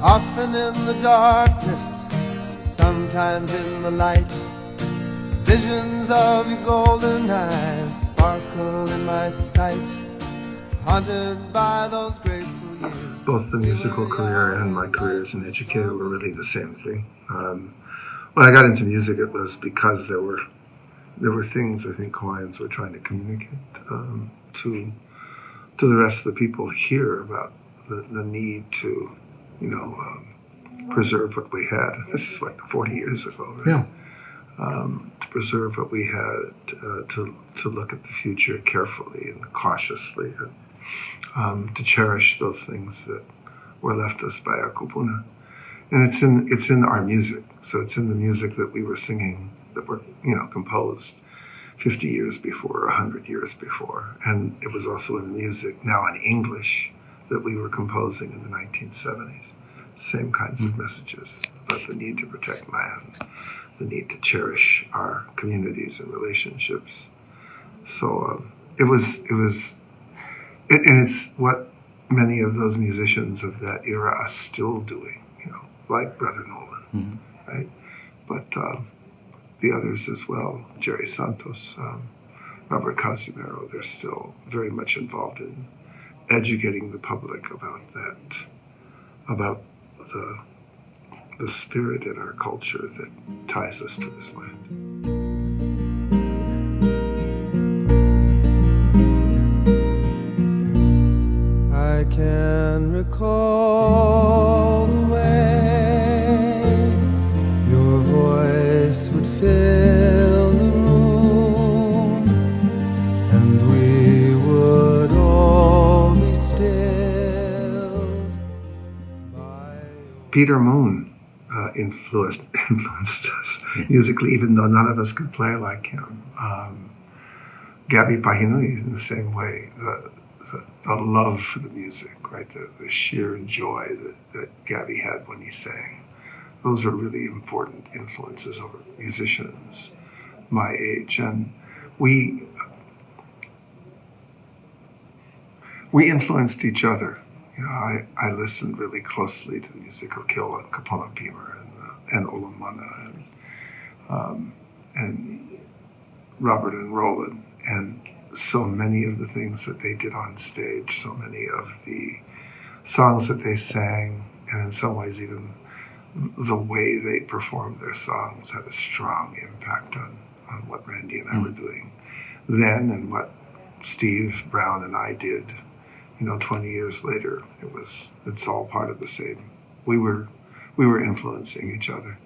Often in the darkness, sometimes in the light, visions of your golden eyes sparkle in my sight, haunted by those graceful years. Both the musical career and my career as an educator were really the same thing. When I got into music, it was because there were things I think Hawaiians were trying to communicate to the rest of the people here about the need to, preserve what we had. This is 40 years ago, right? Yeah. To preserve what we had, to look at the future carefully and cautiously, and to cherish those things that were left us by our kupuna. And it's in our music. So it's in the music that we were singing, that were composed 50 years before, 100 years before. And it was also in the music, now in English, that we were composing in the 1970s. Same kinds of messages about the need to protect land, the need to cherish our communities and relationships. So and it's what many of those musicians of that era are still doing, like Brother Nolan, right? But the others as well, Jerry Santos, Robert Casimiro, they're still very much involved in educating the public about that, about the spirit in our culture that ties us to this land. I can recall the way your voice would fill the room, and we would all be stilled by Peter Moon influenced us musically, even though none of us could play like him. Gabby Pahinui in the same way. The love for the music, right? The sheer joy that Gabby had when he sang. Those are really important influences over musicians my age. And we influenced each other. I listened really closely to the music of Keola and Kapona Beamer and Olamana and Robert and Roland, and so many of the things that they did on stage, so many of the songs that they sang, and in some ways even the way they performed their songs had a strong impact on what Randy and I were doing then and what Steve Brown and I did 20 years later. It's all part of the same. We were influencing each other.